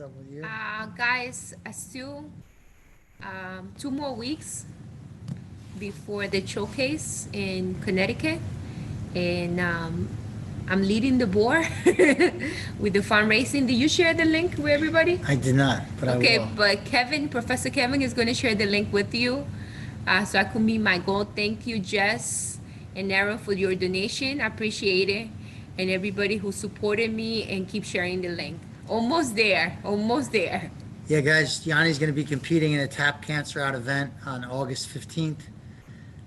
Up with you? Guys, still 2 more weeks before the showcase in Connecticut, and I'm leading the board with the fundraising. Did you share the link with everybody? I did not, but I Okay, will. but Professor Kevin is going to share the link with you, so I could meet my goal. Thank you, Jess and Aaron, for your donation. I appreciate it, and everybody who supported me and keep sharing the link. Almost there, almost there. Yeah, guys, Yanni's going to be competing in a Tap Cancer Out event on August 15th,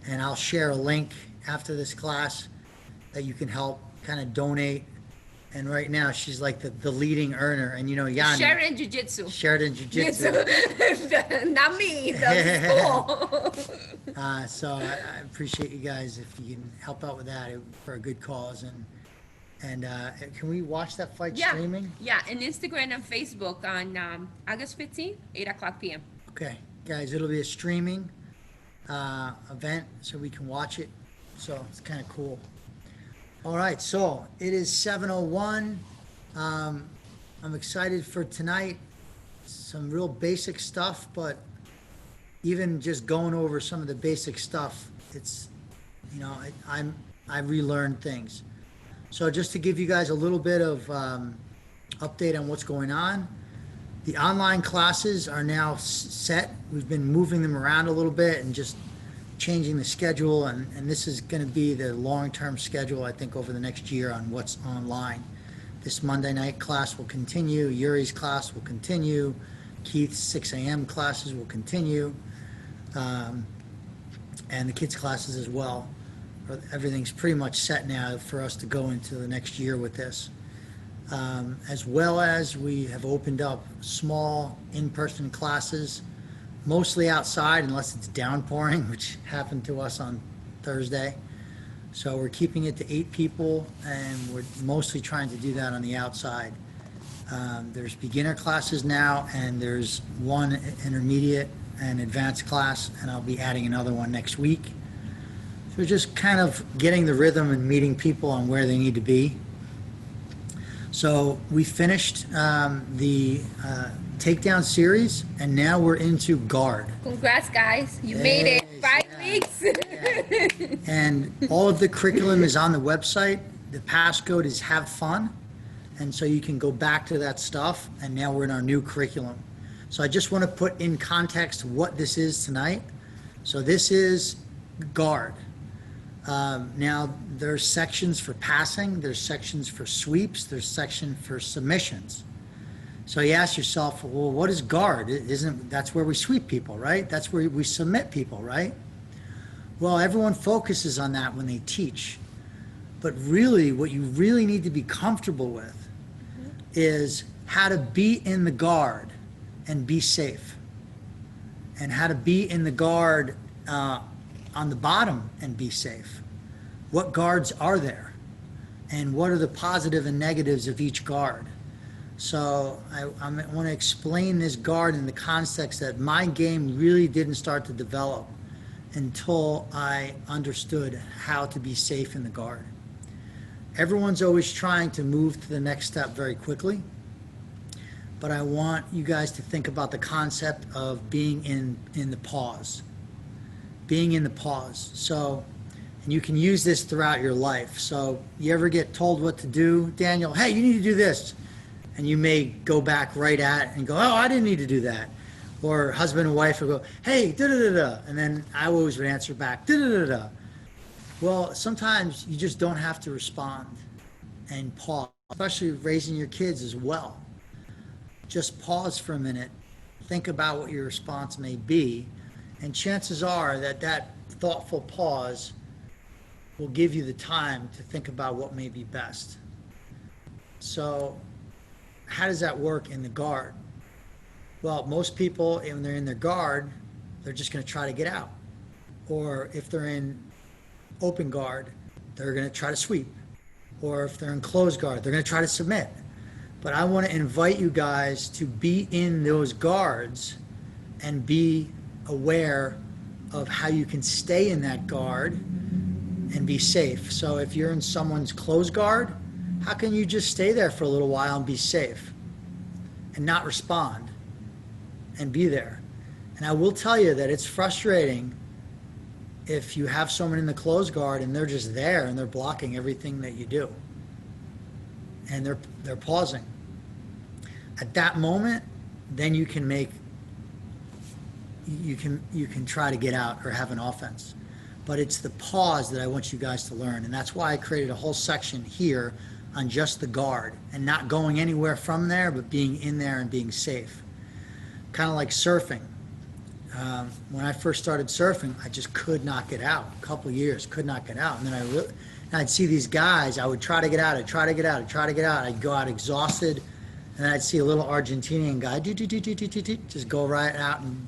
and I'll share a link after this class that you can help kind of donate. And right now, she's like the leading earner. And you know, Yanni, Sharon Jiu Jitsu. Sheridan Yes, Jiu-Jitsu. not me, the school. So I appreciate you guys if you can help out with that for a good cause. And can we watch that fight Yeah, streaming? yeah, and Instagram and Facebook on August 15th, 8 o'clock p.m. Okay, guys, it'll be a streaming event so we can watch it. So it's kind of cool. All right, so it is 7:01. I'm excited for tonight. Some real basic stuff, but even just going over some of the basic stuff, it's, you know, I relearned things. So just to give you guys a little bit of update on what's going on, the online classes are now set. We've been moving them around a little bit and just changing the schedule, and this is going to be the long-term schedule, I think, over the next year on what's online. This Monday night class will continue. Yuri's class will continue. Keith's 6 a.m. classes will continue, and the kids' classes as well. Everything's pretty much set now for us to go into the next year with this. As well as we have opened up small in-person classes, mostly outside unless it's downpouring, which happened to us on Thursday. So we're keeping it to 8 people, and we're mostly trying to do that on the outside. There's beginner classes now, and there's one intermediate and advanced class, and I'll be adding another one next week. So we're just kind of getting the rhythm and meeting people on where they need to be. So we finished the takedown series, and now we're into guard. Congrats, guys. You made it. Yes, 5 weeks. And all of the curriculum is on the website. The passcode is have fun. And so you can go back to that stuff, and now we're in our new curriculum. So I just want to put in context what this is tonight. So this is guard. Now, there's sections for passing, there's sections for sweeps, there's section for submissions. So you ask yourself, well, what is guard? That's where we sweep people, right? That's where we submit people, right? Well, everyone focuses on that when they teach. But really, what you really need to be comfortable with is how to be in the guard and be safe, and how to be in the guard on the bottom and be safe. What guards are there? And what are the positive and negatives of each guard? So I want to explain this guard in the context that my game really didn't start to develop until I understood how to be safe in the guard. Everyone's always trying to move to the next step very quickly, but I want you guys to think about the concept of being in the pause. Being in the pause. So, and you can use this throughout your life. So you ever get told what to do, Daniel? Hey, you need to do this. And you may go back right at it and go, oh, I didn't need to do that. Or husband and wife will go, hey, da-da-da-da. And then I always would answer back, da-da-da-da. Well, sometimes you just don't have to respond and pause, especially raising your kids as well. Just pause for a minute, think about what your response may be, and chances are that thoughtful pause will give you the time to think about what may be best. So how does that work in the guard? Well, most people, when they're in their guard, they're just going to try to get out. Or if they're in open guard, they're going to try to sweep. Or if they're in closed guard, they're going to try to submit. But I want to invite you guys to be in those guards and be aware of how you can stay in that guard and be safe. So if you're in someone's closed guard, how can you just stay there for a little while and be safe? and not respond and be there. And I will tell you that it's frustrating if you have someone in the close guard and they're just there and they're blocking everything that you do. And they're pausing. At that moment, then you can try to get out or have an offense. But it's the pause that I want you guys to learn. And that's why I created a whole section here on just the guard and not going anywhere from there, but being in there and being safe. Kind of like surfing. When I first started surfing, I just could not get out. A couple of years, could not get out. And then I'd see these guys, I would try to get out, I'd go out exhausted, and then I'd see a little Argentinian guy just go right out and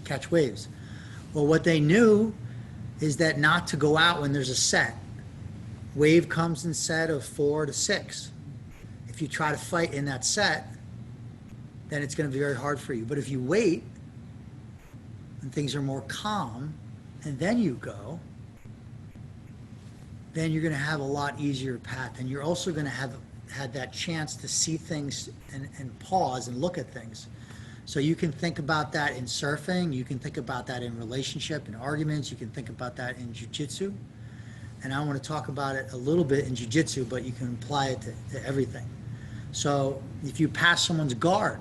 catch waves. Well, what they knew is that not to go out when there's a set. Wave comes in set of 4 to 6. If you try to fight in that set, then it's going to be very hard for you. But if you wait and things are more calm and then you go, then you're going to have a lot easier path. And you're also going to have had that chance to see things and pause and look at things. So you can think about that in surfing, you can think about that in relationship, in arguments, you can think about that in jiu-jitsu. And I want to talk about it a little bit in jiu-jitsu, but you can apply it to everything. So if you pass someone's guard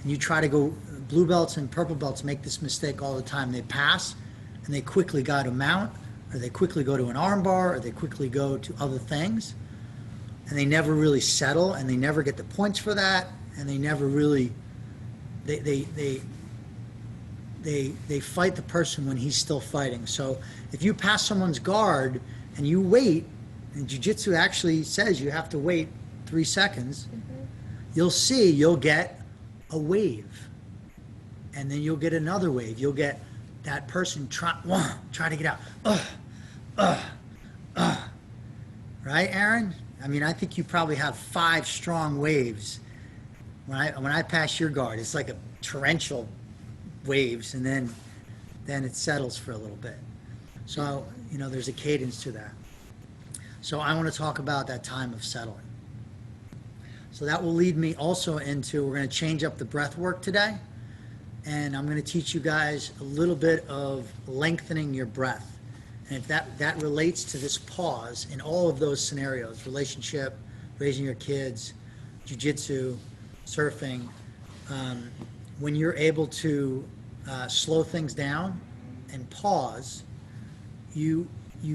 and you try to go, blue belts and purple belts make this mistake all the time. They pass and they quickly go to mount, or they quickly go to an arm bar, or they quickly go to other things. And they never really settle, and they never get the points for that, and they never really they fight the person when he's still fighting. So if you pass someone's guard and you wait, and jiu-jitsu actually says you have to wait 3 seconds, you'll get a wave, and then you'll get another wave. You'll get that person try to get out. Right, Aaron? I mean, I think you probably have 5 strong waves. When I pass your guard, it's like a torrential waves, and then it settles for a little bit. So, there's a cadence to that. So I want to talk about that time of settling. So that will lead me also into, we're going to change up the breath work today, and I'm going to teach you guys a little bit of lengthening your breath. And if that relates to this pause in all of those scenarios, relationship, raising your kids, jiu-jitsu, surfing, when you're able to slow things down and pause, you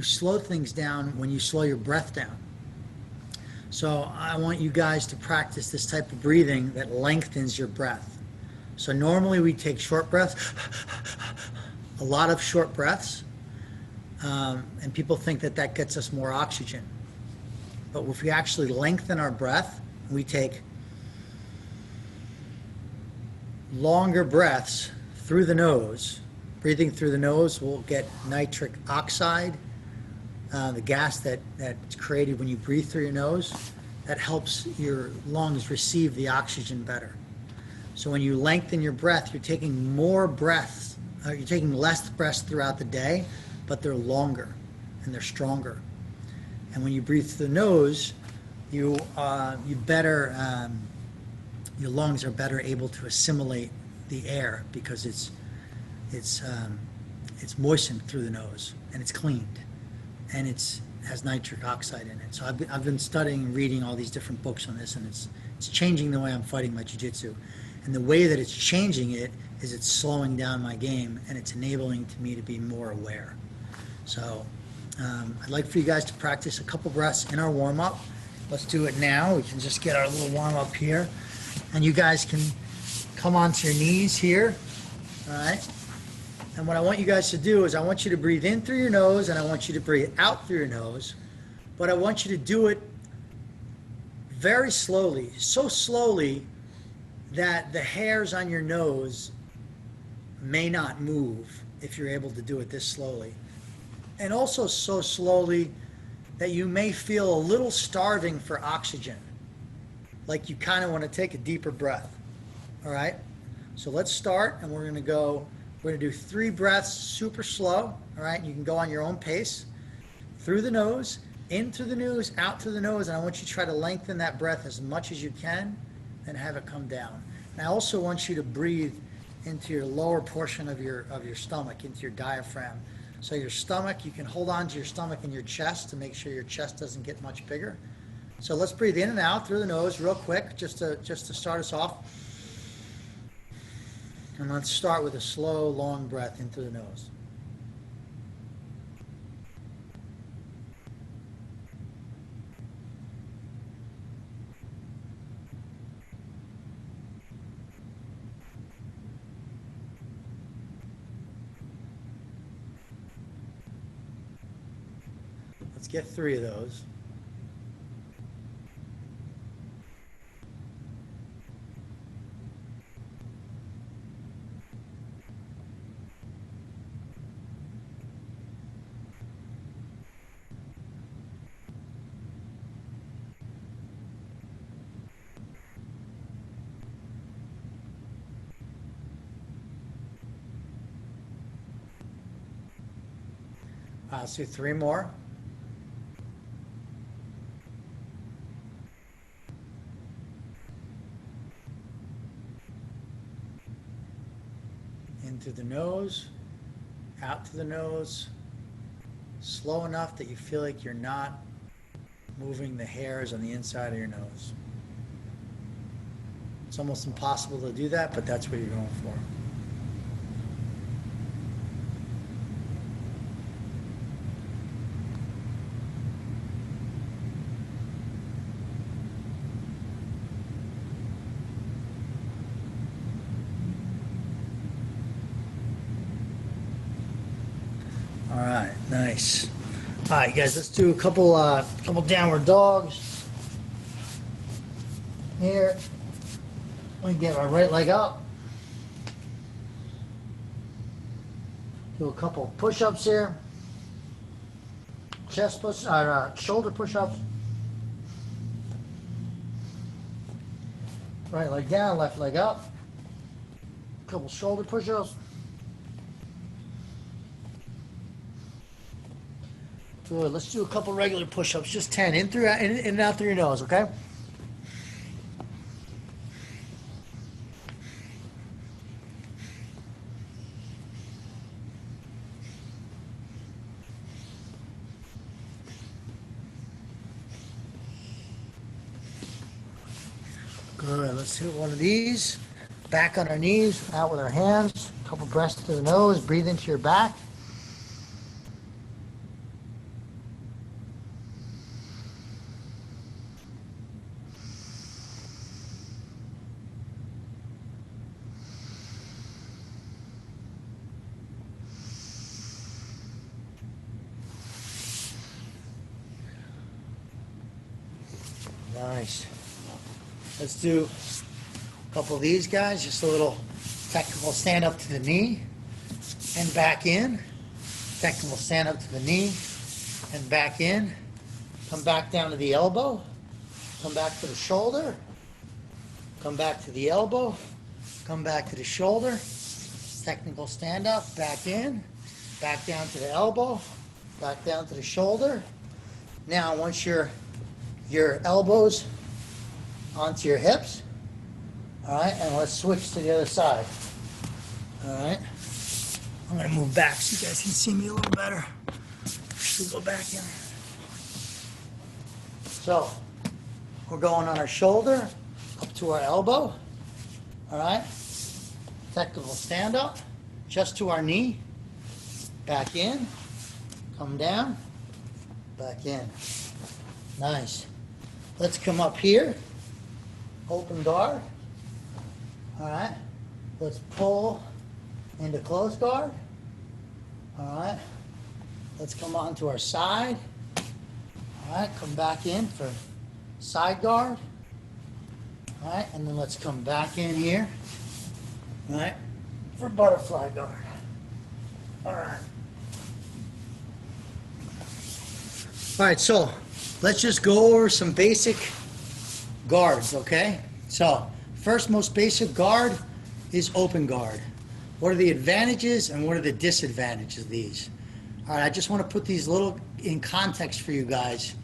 slow things down when you slow your breath down. So I want you guys to practice this type of breathing that lengthens your breath. So normally we take short breaths, a lot of short breaths, and people think that gets us more oxygen. But if we actually lengthen our breath, we take longer breaths through the nose. Breathing through the nose will get nitric oxide, the gas that's created when you breathe through your nose. That helps your lungs receive the oxygen better. So when you lengthen your breath, you're taking more breaths, you're taking less breaths throughout the day, but they're longer and they're stronger. And when you breathe through the nose, you better, your lungs are better able to assimilate the air because it's moistened through the nose, and it's cleaned, and it has nitric oxide in it. So I've been studying and reading all these different books on this, and it's changing the way I'm fighting my jiu-jitsu. And the way that it's changing it is it's slowing down my game, and it's enabling me to be more aware. So I'd like for you guys to practice a couple breaths in our warm-up. Let's do it now. We can just get our little warm-up here. And you guys can come onto your knees here, all right? And what I want you guys to do is I want you to breathe in through your nose, and I want you to breathe out through your nose. But I want you to do it very slowly, so slowly that the hairs on your nose may not move if you're able to do it this slowly. And also so slowly that you may feel a little starving for oxygen, like you kind of want to take a deeper breath. All right? So let's start, and we're going to do 3 breaths super slow. All right? You can go on your own pace. Through the nose, in through the nose, out through the nose, and I want you to try to lengthen that breath as much as you can, then have it come down. And I also want you to breathe into your lower portion of your stomach, into your diaphragm. So your stomach, you can hold on to your stomach and your chest to make sure your chest doesn't get much bigger. So let's breathe in and out through the nose real quick, just to start us off. And let's start with a slow, long breath into the nose. Let's get 3 of those. Let's do 3 more. In through the nose, out to the nose, slow enough that you feel like you're not moving the hairs on the inside of your nose. It's almost impossible to do that, but that's what you're going for. All right, nice. All right, guys, let's do a couple downward dogs. Here, let me get my right leg up. Do a couple push-ups here. Chest push, shoulder push-ups. Right leg down, left leg up. Couple shoulder push-ups. Good. Let's do a couple regular push-ups, just 10, in and out through your nose, okay? Good. Let's do one of these. Back on our knees, out with our hands. A couple breaths to the nose. Breathe into your back. Nice. Let's do a couple of these guys, just a little technical stand up to the knee and back in. Technical stand up to the knee and back in. Come back down to the elbow. Come back to the shoulder. Come back to the elbow. Come back to the shoulder. Technical stand up, back in. Back down to the elbow. Back down to the shoulder. Now, once your elbows onto your hips. All right, and let's switch to the other side. All right, I'm gonna move back so you guys can see me a little better. We'll go back in. So, we're going on our shoulder, up to our elbow. All right, technical stand up, just to our knee. Back in, come down, back in. Nice. Let's come up here. Open guard. All right. Let's pull into close guard. All right. Let's come on to our side. All right. Come back in for side guard. All right. And then let's come back in here. All right. For butterfly guard. All right. All right. So let's just go over some basic guards, okay? So, first most basic guard is open guard. What are the advantages and what are the disadvantages of these? All right, I just want to put these little in context for you guys.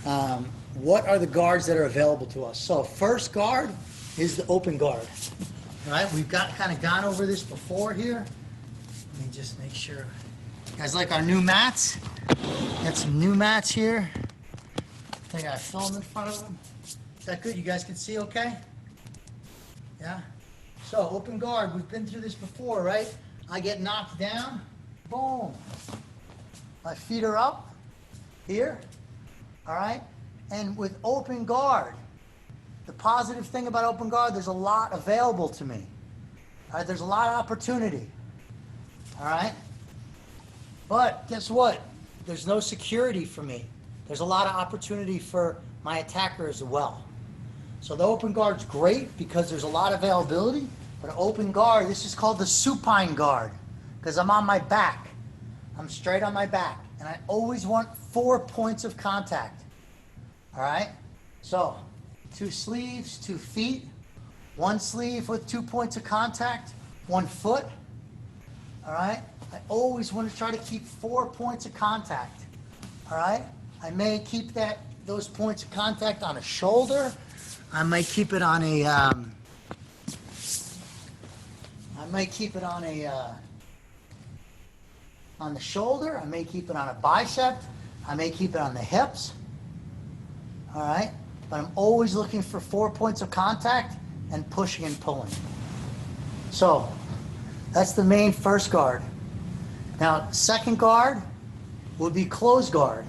What are the guards that are available to us? So, first guard is the open guard. All right, we've kind of gone over this before here. Let me just make sure. You guys like our new mats? Got some new mats here. I think I film in front of them. Is that good? You guys can see okay? Yeah? So, open guard, we've been through this before, right? I get knocked down, boom. My feet are up here, all right? And with open guard, the positive thing about open guard, there's a lot available to me. All right, there's a lot of opportunity. All right? But guess what? There's no security for me. There's a lot of opportunity for my attacker as well. So the open guard's great because there's a lot of availability, but open guard, this is called the supine guard because I'm on my back. I'm straight on my back, and I always want 4 points of contact. All right? So 2 sleeves, 2 feet, 1 sleeve with 2 points of contact, 1 foot. All right? I always want to try to keep 4 points of contact. All right? I may keep those points of contact on a shoulder. I might keep it on a on the shoulder. I may keep it on a bicep. I may keep it on the hips. All right? But I'm always looking for 4 points of contact and pushing and pulling. So that's the main first guard. Now, second guard would be close guard.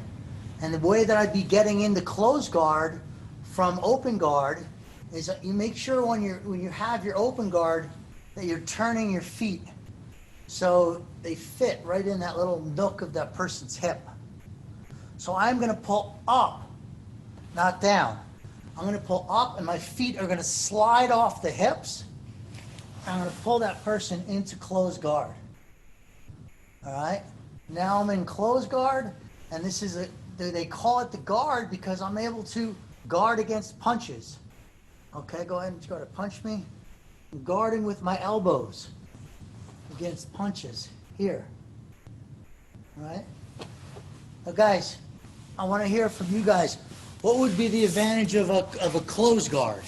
And the way that I'd be getting into close guard from open guard is that you make sure when you have your open guard that you're turning your feet so they fit right in that little nook of that person's hip. So I'm going to pull up, not down. I'm going to pull up and my feet are going to slide off the hips. I'm going to pull that person into close guard. All right? Now I'm in close guard, and this is they call it the guard because I'm able to guard against punches. Okay, go ahead and try to punch me. I'm guarding with my elbows against punches here. All right? Now, guys, I want to hear from you guys. What would be the advantage of a close guard?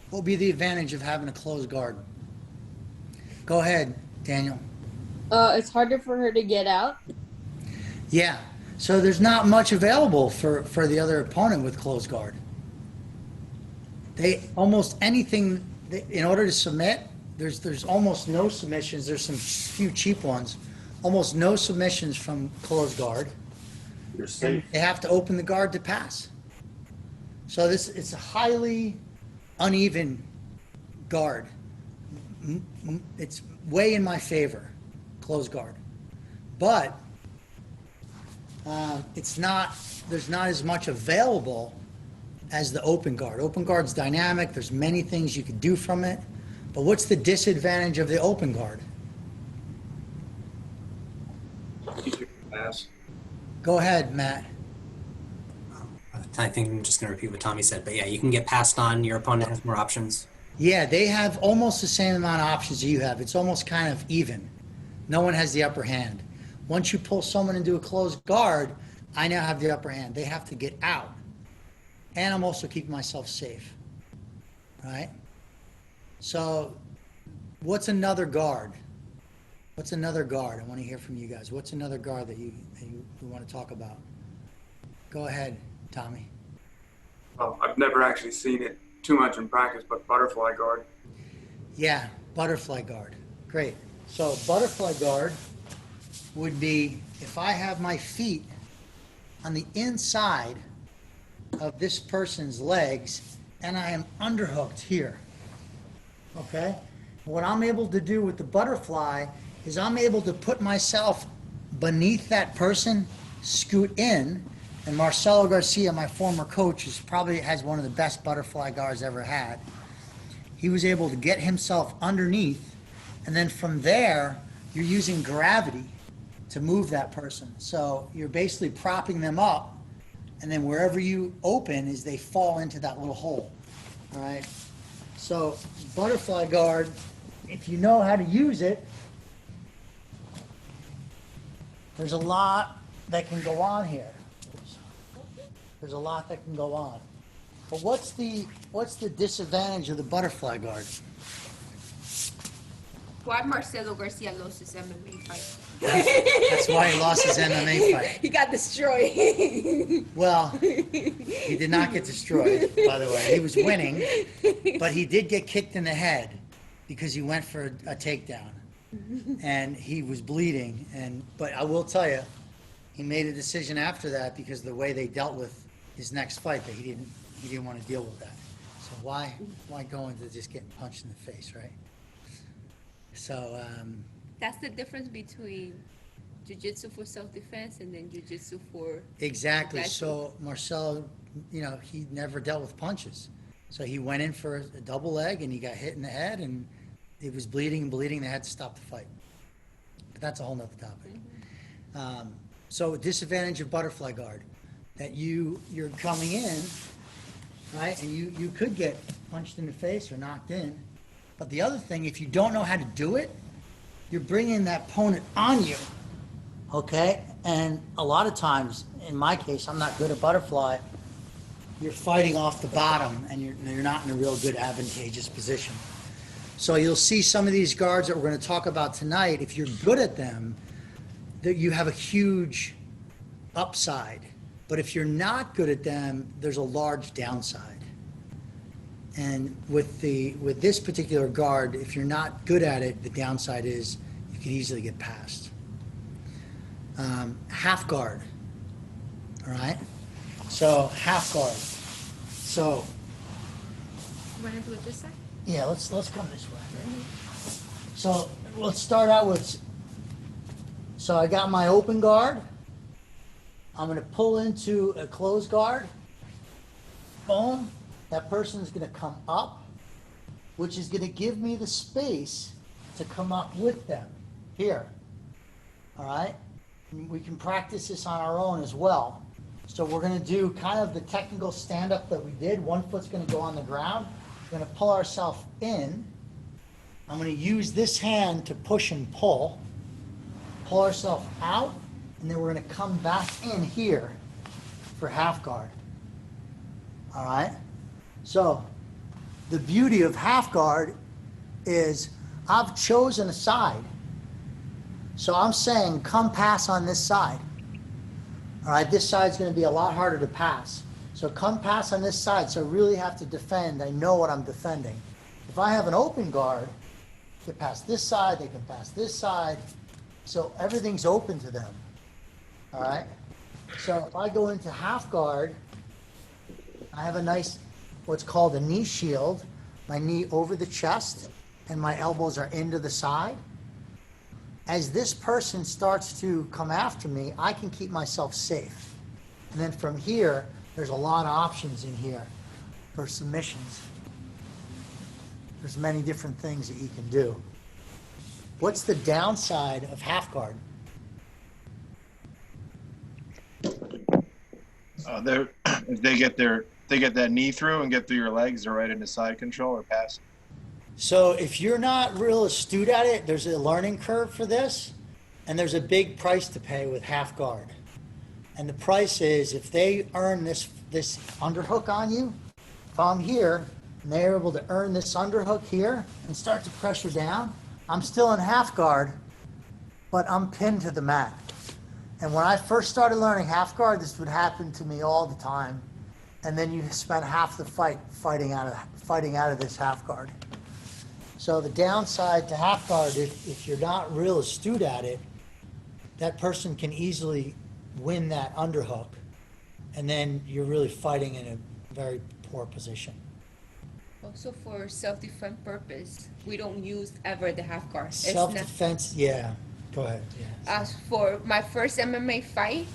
What would be the advantage of having a close guard? Go ahead, Daniel. It's harder for her to get out. Yeah. So there's not much available for the other opponent with close guard. They almost anything in order to submit. There's almost no submissions. There's some few cheap ones. Almost no submissions from close guard. You're safe. They have to open the guard to pass. So it's a highly uneven guard. It's way in my favor, close guard. But there's not as much available as the open guard. Open guard's dynamic. There's many things you could do from it. But what's the disadvantage of the open guard? Easier to pass. Go ahead, Matt. I think I'm just going to repeat what Tommy said, but yeah, you can get passed on. Your opponent has more options. Yeah, they have almost the same amount of options you have. It's almost kind of even. No one has the upper hand. Once you pull someone into a closed guard, I now have the upper hand. They have to get out. And I'm also keeping myself safe. Right? So, what's another guard? What's another guard? I want to hear from you guys. What's another guard that you want to talk about? Go ahead, Tommy. I've never actually seen it too much in practice, but butterfly guard. Yeah, butterfly guard. Great. So butterfly guard would be if I have my feet on the inside of this person's legs and I am underhooked here. Okay? What I'm able to do with the butterfly is I'm able to put myself beneath that person, scoot in, and Marcelo Garcia, my former coach, probably has one of the best butterfly guards ever had. He was able to get himself underneath, and then from there, you're using gravity to move that person. So you're basically propping them up, and then wherever you open is they fall into that little hole. All right? So butterfly guard, if you know how to use it, there's a lot that can go on here. There's a lot that can go on. But what's the disadvantage of the butterfly guard? Why Marcelo Garcia lost his MMA fight? That's why he lost his MMA fight. He got destroyed. Well, he did not get destroyed, by the way. He was winning, but he did get kicked in the head because he went for a takedown. And he was bleeding. But I will tell you, he made a decision after that because of the way they dealt with his next fight that he didn't want to deal with that. So why go into just getting punched in the face, right? So, That's the difference between jiu-jitsu for self-defense and then jiu-jitsu for... exactly. Gotcha. So Marcelo, he never dealt with punches. So he went in for a double leg and he got hit in the head and it was bleeding and bleeding. They had to stop the fight. But that's a whole nother topic. So disadvantage of butterfly guard, that you're coming in, right? And you could get punched in the face or knocked in. But the other thing, if you don't know how to do it, you're bringing that opponent on you, okay? And a lot of times, in my case, I'm not good at butterfly. You're fighting off the bottom, and you're not in a real good advantageous position. So you'll see some of these guards that we're going to talk about tonight. If you're good at them, that you have a huge upside. But if you're not good at them, there's a large downside. And with this particular guard, if you're not good at it, the downside is you could easily get passed. Half guard, all right? So half guard. So Want to do it this side? yeah, let's come this way. So let's start out with. So I got my open guard. I'm going to pull into a closed guard. Boom. That person is going to come up, which is going to give me the space to come up with them here. All right? And we can practice this on our own as well. So we're going to do kind of the technical stand-up that we did. One foot's going to go on the ground. We're going to pull ourselves in. I'm going to use this hand to push and pull ourselves out, and then we're going to come back in here for half guard. All right? So the beauty of half guard is I've chosen a side. So I'm saying come pass on this side. All right, this side's going to be a lot harder to pass. So come pass on this side. So I really have to defend. I know what I'm defending. If I have an open guard, they can pass this side, they can pass this side. So everything's open to them. All right? So if I go into half guard, I have a nice, what's called a knee shield. My knee over the chest and my elbows are into the side. As this person starts to come after me, I can keep myself safe. And then from here, there's a lot of options in here for submissions. There's many different things that you can do. What's the downside of half guard? If they get that knee through and get through your legs, they're right into side control or pass. So if you're not real astute at it, there's a learning curve for this, and there's a big price to pay with half guard. And the price is if they earn this underhook on you, if I'm here and they're able to earn this underhook here and start to pressure down, I'm still in half guard, but I'm pinned to the mat. And when I first started learning half guard, this would happen to me all the time. And then you spend half the fight fighting out of this half guard. So the downside to half guard, if you're not real astute at it, that person can easily win that underhook, and then you're really fighting in a very poor position. Also for self-defense purpose, we don't use ever the half guard. It's not- Self-defense, yeah. Go ahead. Yeah. As for my first MMA fight,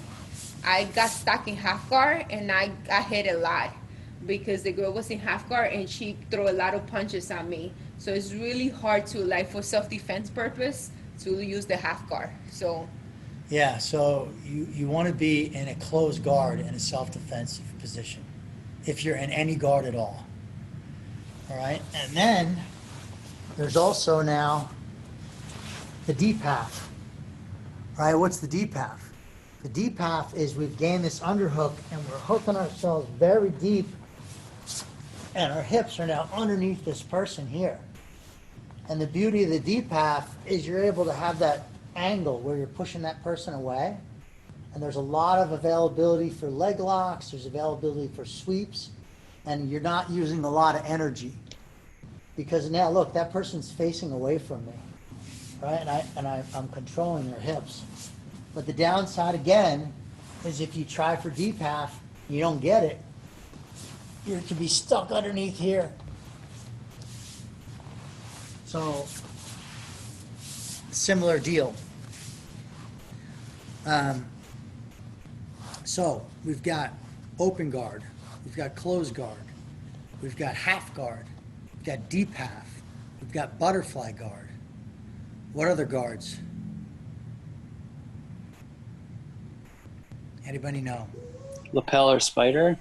I got stuck in half guard and I got hit a lot because the girl was in half guard and she threw a lot of punches at me. So it's really hard to, like, for self-defense purpose, to use the half guard. So Yeah, so you want to be in a closed guard in a self-defensive position, if you're in any guard at all. All right, and then there's also now the deep half. Right, what's the deep half? The deep half is we've gained this underhook and we're hooking ourselves very deep And our hips are now underneath this person here. And the beauty of the DPAF is you're able to have that angle where you're pushing that person away. And there's a lot of availability for leg locks, there's availability for sweeps, and you're not using a lot of energy. Because now, look, that person's facing away from me, right? I'm controlling their hips. But the downside, again, is if you try for DPAF, you don't get it, you can be stuck underneath here. So, similar deal. So, we've got open guard, we've got closed guard, we've got half guard, we've got DPAF, we've got butterfly guard. What other guards? Anybody know? Lapel or spider?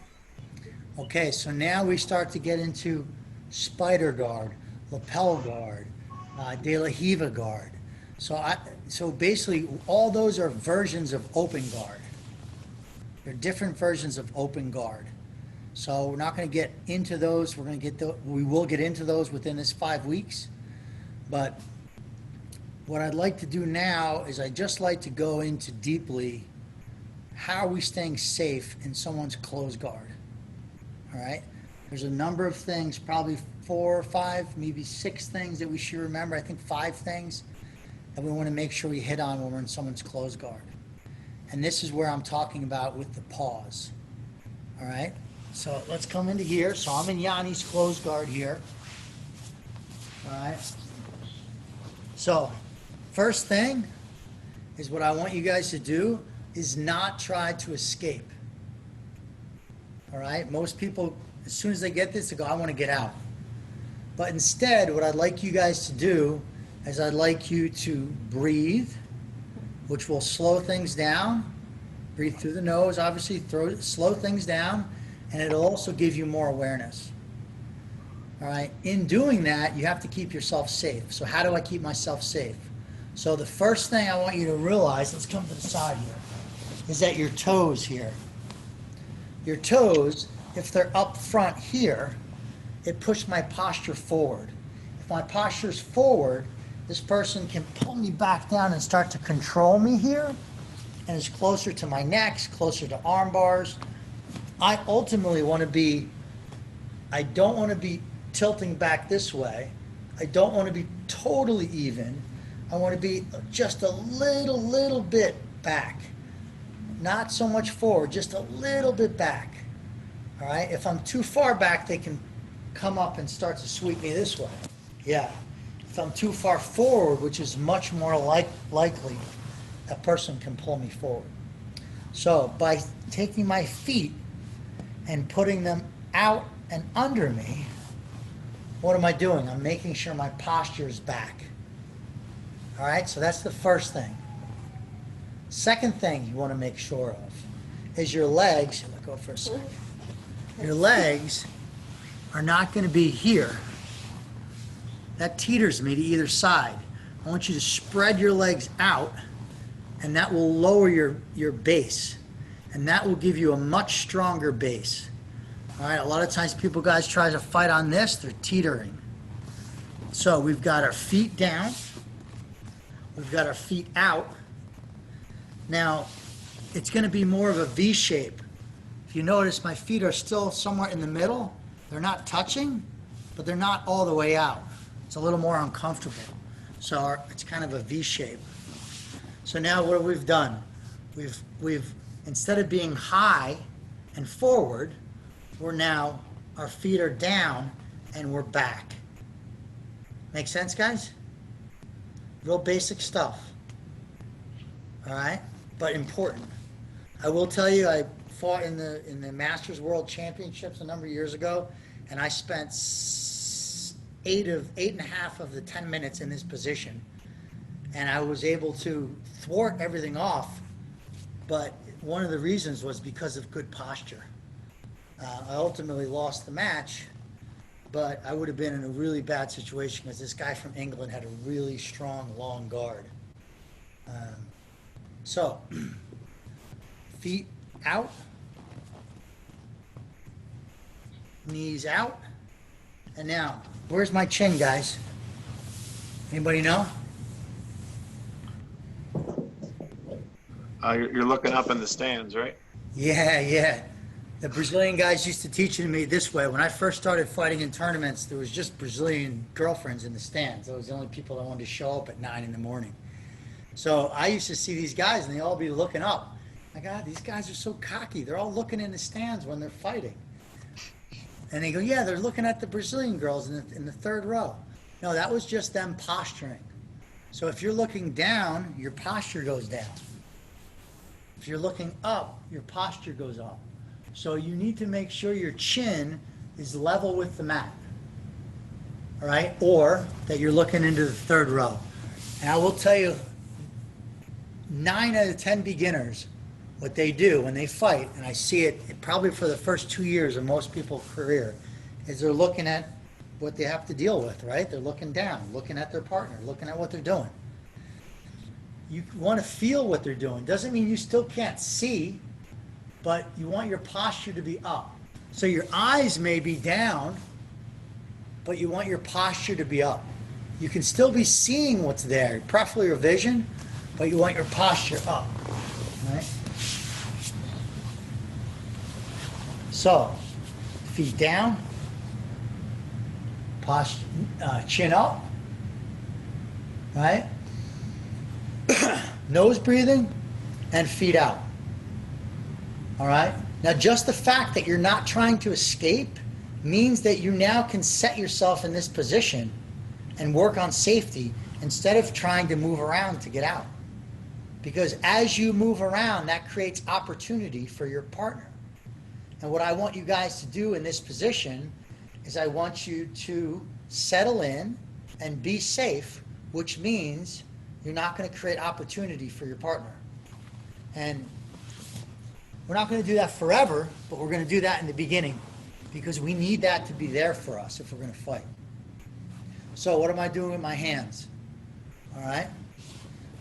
Okay, so now we start to get into spider guard, lapel guard, De La Hiva guard. So basically, all those are versions of open guard. They're different versions of open guard. So we're not going to get into those. We will get into those within this 5 weeks. But what I'd like to do now is I'd just like to go into deeply how are we staying safe in someone's closed guard. All right? There's a number of things, probably 4 or 5, maybe 6 things that we should remember. I think 5 things that we want to make sure we hit on when we're in someone's closed guard. And this is where I'm talking about with the pause. All right? So let's come into here. So I'm in Yanni's closed guard here. All right? So first thing is what I want you guys to do is not try to escape. All right? Most people, as soon as they get this, they go, I want to get out. But instead, what I'd like you guys to do is I'd like you to breathe, which will slow things down. Breathe through the nose, obviously, slow things down, and it'll also give you more awareness. All right? In doing that, you have to keep yourself safe. So how do I keep myself safe? So the first thing I want you to realize, let's come to the side here, is that your toes here. Your toes, if they're up front here, it pushes my posture forward. If my posture's forward, this person can pull me back down and start to control me here, and it's closer to my neck, closer to arm bars. I ultimately want to be, I don't want to be tilting back this way. I don't want to be totally even. I want to be just a little bit back. Not so much forward, just a little bit back. All right? If I'm too far back, they can come up and start to sweep me this way. Yeah. If I'm too far forward, which is much more likely, a person can pull me forward. So by taking my feet and putting them out and under me, what am I doing? I'm making sure my posture is back. All right, so that's the first thing. Second thing you want to make sure of is your legs. Let go for a second. Your legs are not going to be here. That teeters me to either side. I want you to spread your legs out, and that will lower your base, and that will give you a much stronger base. All right, a lot of times guys try to fight on this, they're teetering. So we've got our feet down, we've got our feet out. Now, it's going to be more of a V shape. If you notice, my feet are still somewhere in the middle. They're not touching, but they're not all the way out. It's a little more uncomfortable. So it's kind of a V shape. So now what we've done, we've instead of being high and forward, our feet are down and we're back. Make sense, guys? Real basic stuff. All right? But important. I will tell you, I fought in the Masters World Championships a number of years ago, and I spent 8.5 of the 10 minutes in this position. And I was able to thwart everything off, but one of the reasons was because of good posture. I ultimately lost the match, but I would have been in a really bad situation because this guy from England had a really strong, long guard. So, feet out, knees out, And now, where's my chin, guys? Anybody know? You're looking up in the stands, right? Yeah. The Brazilian guys used to teach it to me this way. When I first started fighting in tournaments, there was just Brazilian girlfriends in the stands. Those were the only people that wanted to show up at 9 in the morning. So I used to see these guys and they all be looking up. My God, these guys are so cocky. They're all looking in the stands when they're fighting. And they go, yeah, they're looking at the Brazilian girls in the third row. No, that was just them posturing. So if you're looking down, your posture goes down. If you're looking up, your posture goes up. So you need to make sure your chin is level with the mat. All right? Or that you're looking into the third row. And I will tell you, 9 out of 10 beginners, what they do when they fight, and I see it probably for the first 2 years of most people's career, is they're looking at what they have to deal with, right? They're looking down, looking at their partner, looking at what they're doing. You want to feel what they're doing. Doesn't mean you still can't see, but you want your posture to be up. So your eyes may be down, but you want your posture to be up. You can still be seeing what's there, preferably your vision, but you want your posture up, right? So, feet down, posture, chin up, right? Nose breathing and feet out. All right? Now, just the fact that you're not trying to escape means that you now can set yourself in this position and work on safety instead of trying to move around to get out. Because as you move around, that creates opportunity for your partner. And what I want you guys to do in this position is I want you to settle in and be safe, which means you're not going to create opportunity for your partner. And we're not going to do that forever, but we're going to do that in the beginning because we need that to be there for us if we're going to fight. So what am I doing with my hands? All right?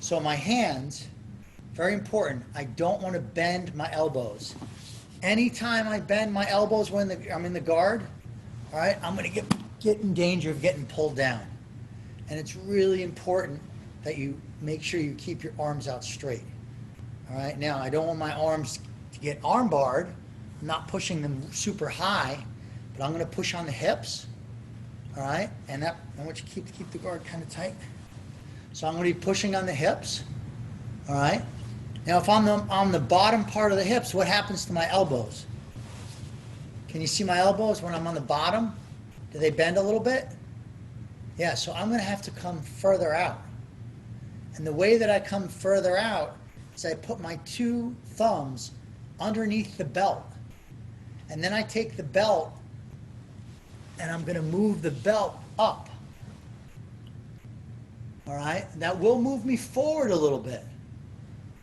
So my hands, very important, I don't want to bend my elbows. Anytime I bend my elbows when I'm in the guard, all right, I'm going to get in danger of getting pulled down. And it's really important that you make sure you keep your arms out straight. All right, now I don't want my arms to get arm barred. I'm not pushing them super high, but I'm going to push on the hips. All right, and I want you to keep the guard kind of tight. So I'm going to be pushing on the hips. All right. Now, if I'm on the bottom part of the hips, what happens to my elbows? Can you see my elbows when I'm on the bottom? Do they bend a little bit? Yeah, so I'm going to have to come further out. And the way that I come further out is I put my 2 thumbs underneath the belt. And then I take the belt and I'm going to move the belt up. All right? That will move me forward a little bit.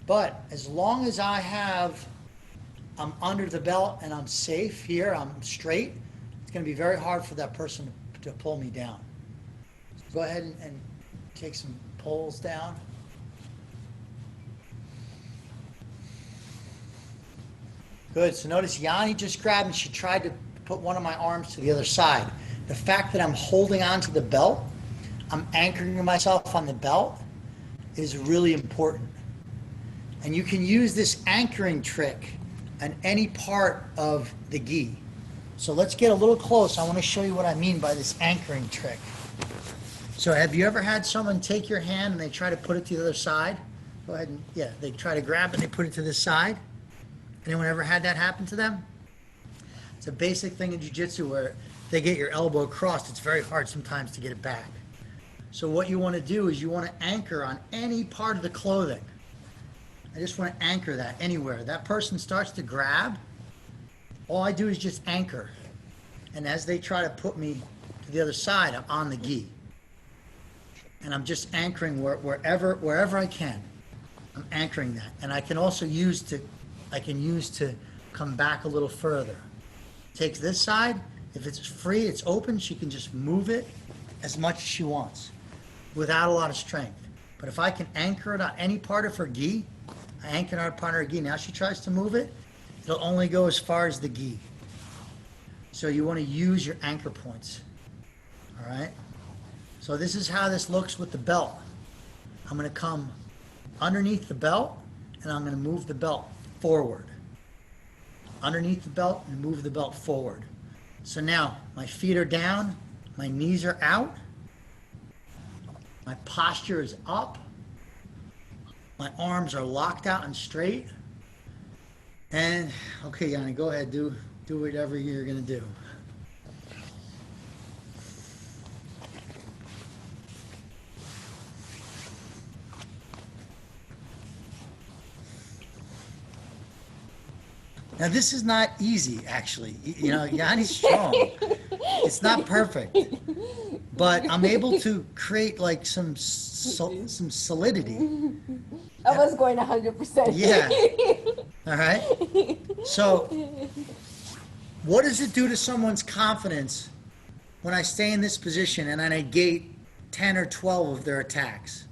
But as long as I'm under the belt and I'm safe here, I'm straight, it's going to be very hard for that person to pull me down. So go ahead and take some pulls down. Good. So notice Yanni just grabbed and she tried to put one of my arms to the other side. The fact that I'm holding onto the belt, I'm anchoring myself on the belt, is really important. And you can use this anchoring trick on any part of the gi. So let's get a little close. I want to show you what I mean by this anchoring trick. So have you ever had someone take your hand and they try to put it to the other side? Go ahead and, yeah, they try to grab it and they put it to the side. Anyone ever had that happen to them? It's a basic thing in jiu-jitsu where they get your elbow crossed. It's very hard sometimes to get it back. So what you want to do is you want to anchor on any part of the clothing. I just want to anchor that anywhere. That person starts to grab, all I do is just anchor. And as they try to put me to the other side, I'm on the gi. And I'm just anchoring wherever I can. I'm anchoring that. And I can also use to come back a little further. Take this side. If it's free, it's open, she can just move it as much as she wants without a lot of strength. But if I can anchor it on any part of her gi, I anchor it on part of her gi. Now she tries to move it, it'll only go as far as the gi. So you want to use your anchor points. All right? So this is how this looks with the belt. I'm going to come underneath the belt, and I'm going to move the belt forward. Underneath the belt and move the belt forward. So now my feet are down, my knees are out, my posture is up, my arms are locked out and straight. And okay, Yanni, go ahead, do whatever you're gonna do. Now this is not easy, actually. You know, Yanni's strong. It's not perfect, but I'm able to create like some solidity. I was going 100%. Yeah. All right. So, what does it do to someone's confidence when I stay in this position and I negate 10 or 12 of their attacks?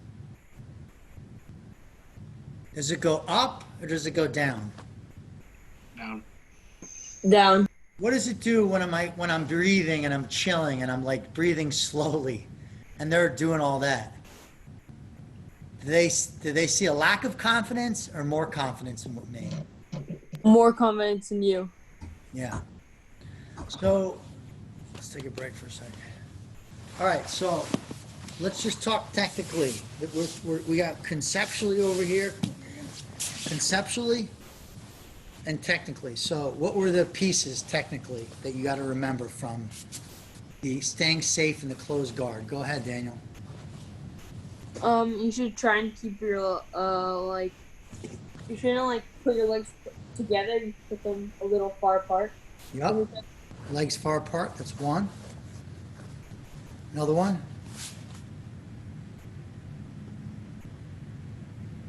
Does it go up or does it go down? Down. Down. What does it do when I'm breathing and I'm chilling and I'm like breathing slowly, and they're doing all that? Do they see a lack of confidence or more confidence in me? More confidence in you. Yeah. So let's take a break for a second. All right. So let's just talk technically. We got conceptually over here, conceptually and technically. So what were the pieces technically that you got to remember from the staying safe in the closed guard? Go ahead, Daniel. You should try and keep your you shouldn't like put your legs together. You should put them a little far apart. Yep. Legs far apart. That's one. Another one.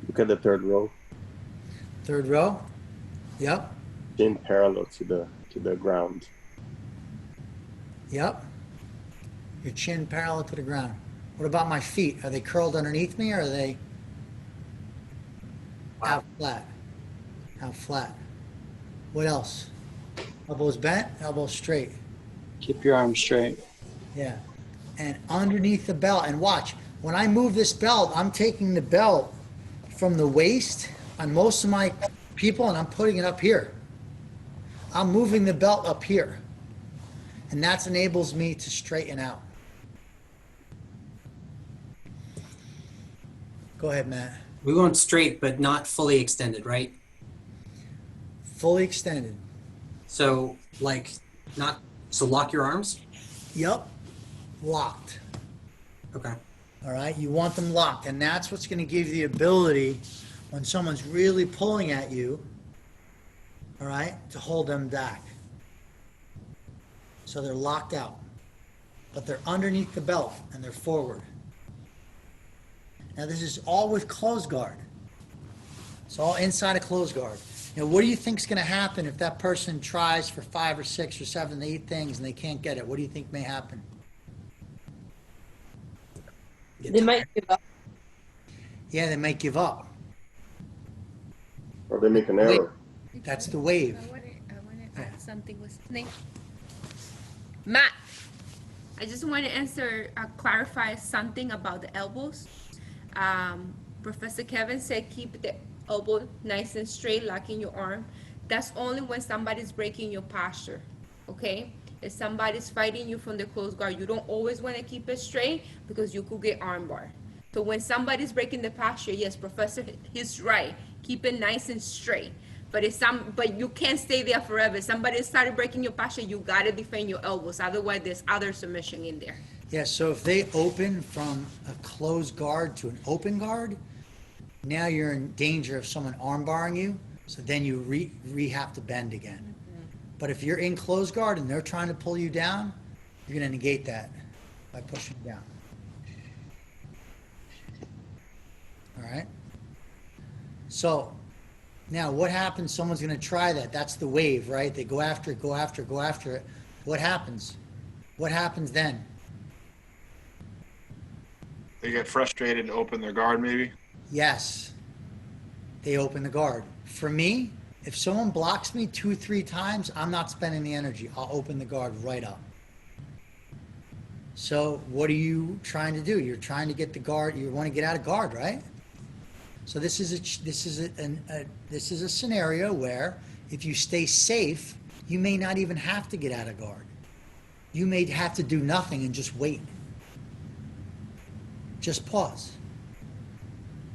Look at the third row. Third row. Yep. Chin parallel to the ground. Yep. Your chin parallel to the ground. What about my feet? Are they curled underneath me or are they out flat? Out flat. What else? Elbows bent, elbows straight. Keep your arms straight. Yeah. And underneath the belt. And watch, when I move this belt, I'm taking the belt from the waist on most of my people and I'm putting it up here. I'm moving the belt up here. And that enables me to straighten out. Go ahead, Matt. We went straight, but not fully extended, right? Fully extended. So lock your arms. Yep. Locked. Okay. All right. You want them locked. And that's what's going to give you the ability when someone's really pulling at you, all right, to hold them back. So they're locked out, but they're underneath the belt and they're forward. Now this is all with closed guard. It's all inside a closed guard. Now what do you think is going to happen if that person tries for 5 or 6 or 7, 8 things and they can't get it? What do you think may happen? They might give up. Yeah, they might give up. Or they make an error. That's the wave. I want to add something. What's his name? Matt. I just want to clarify something about the elbows. Professor Kevin said keep the elbow nice and straight, locking your arm. That's only when somebody's breaking your posture, okay? If somebody's fighting you from the closed guard, you don't always want to keep it straight because you could get armbar. So when somebody's breaking the posture, yes, Professor, he's right. Keep it nice and straight. But you can't stay there forever. If somebody started breaking your posture, you gotta defend your elbows. Otherwise, there's other submission in there. Yeah, so if they open from a closed guard to an open guard, now you're in danger of someone arm barring you, so then you have to bend again. But if you're in closed guard and they're trying to pull you down, you're going to negate that by pushing down. All right? So now what happens? Someone's going to try that. That's the wave, right? They go after it, go after it, go after it. What happens? What happens then? They get frustrated and open their guard, maybe. Yes, they open the guard. For me, if someone blocks me 2, 3 times, I'm not spending the energy. I'll open the guard right up. So what are you trying to do? You're trying to get the guard, you want to get out of guard, right? So this is a scenario where if you stay safe, you may not even have to get out of guard. You may have to do nothing and just wait. Just pause.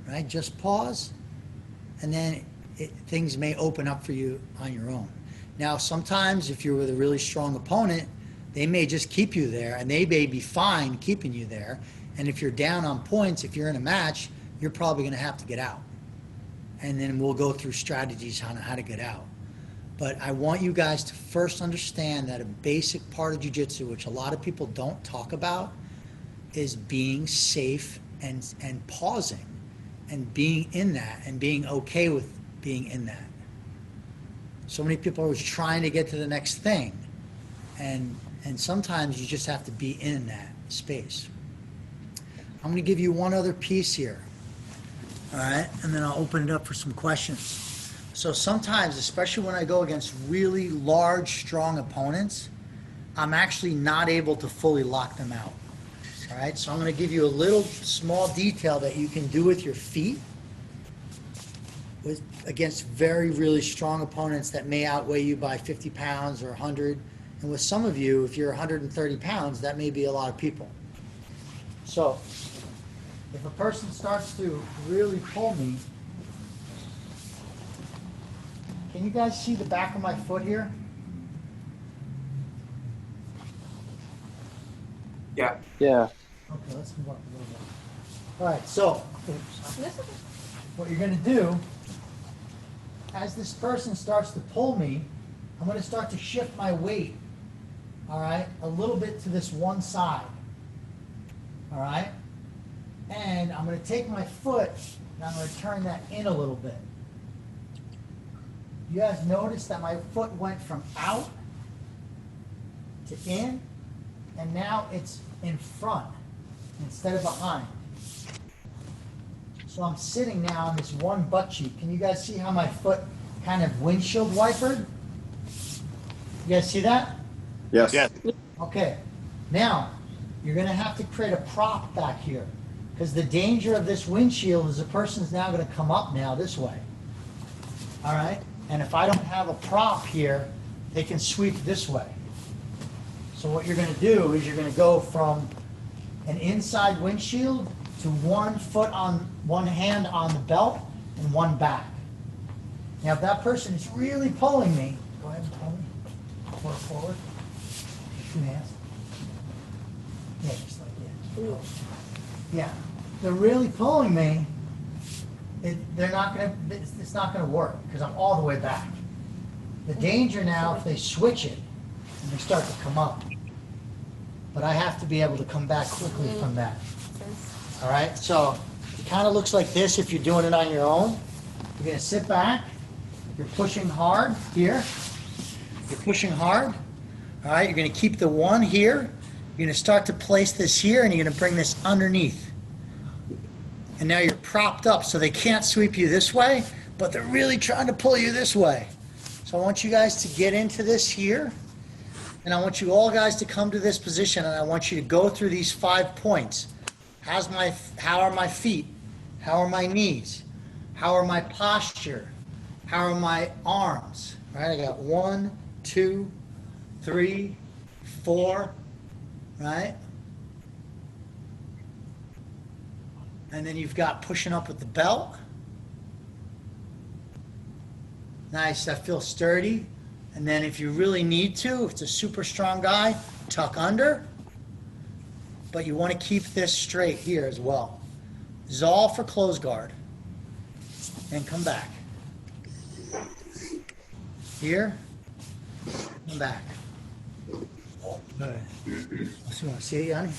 Right? Just pause, and then things may open up for you on your own. Now, sometimes if you're with a really strong opponent, they may just keep you there, and they may be fine keeping you there. And if you're down on points, if you're in a match, you're probably going to have to get out. And then we'll go through strategies on how to get out. But I want you guys to first understand that a basic part of jiu-jitsu, which a lot of people don't talk about, is being safe and pausing and being in that and being okay with being in that. So many people are always trying to get to the next thing. And sometimes you just have to be in that space. I'm going to give you one other piece here. All right? And then I'll open it up for some questions. So sometimes, especially when I go against really large, strong opponents, I'm actually not able to fully lock them out. All right? So I'm going to give you a little small detail that you can do with your feet against very, really strong opponents that may outweigh you by 50 pounds or 100. And with some of you, if you're 130 pounds, that may be a lot of people. So if a person starts to really pull me, can you guys see the back of my foot here? Yeah. Yeah. Okay, let's move up a little bit. All right, so what you're going to do, as this person starts to pull me, I'm going to start to shift my weight, all right, a little bit to this one side, all right? And I'm going to take my foot and I'm going to turn that in a little bit. You guys notice that my foot went from out to in, and now it's in front instead of behind. So I'm sitting now on this one butt cheek. Can you guys see how my foot kind of windshield wipered? You guys see that? Yes. Yes. Okay. Now, you're going to have to create a prop back here, because the danger of this windshield is the person's now going to come up now this way. All right? And if I don't have a prop here, they can sweep this way. So what you're going to do is you're going to go from an inside windshield to one foot on one hand on the belt and one back. Now, if that person is really pulling me, go ahead and pull me. Pull it forward. 2 hands. Yeah, just like that. Yeah. They're really pulling me. They're not going to. It's not going to work because I'm all the way back. The danger now, if they switch it and they start to come up, but I have to be able to come back quickly from that. All right. So it kind of looks like this if you're doing it on your own. You're going to sit back. You're pushing hard here. You're pushing hard. All right. You're going to keep the one here. You're going to start to place this here, and you're going to bring this underneath. And now you're propped up, so they can't sweep you this way, but they're really trying to pull you this way. So I want you guys to get into this here, and I want you all guys to come to this position, and I want you to go through these 5 points. How are my feet? How are my knees? How are my posture? How are my arms? All right, I got 1, 2, 3, 4, right? And then you've got pushing up with the belt. Nice, that feels sturdy. And then if you really need to, if it's a super strong guy, tuck under. But you want to keep this straight here as well. This is all for close guard. And come back. Here, and back. Good. See it, Yanni?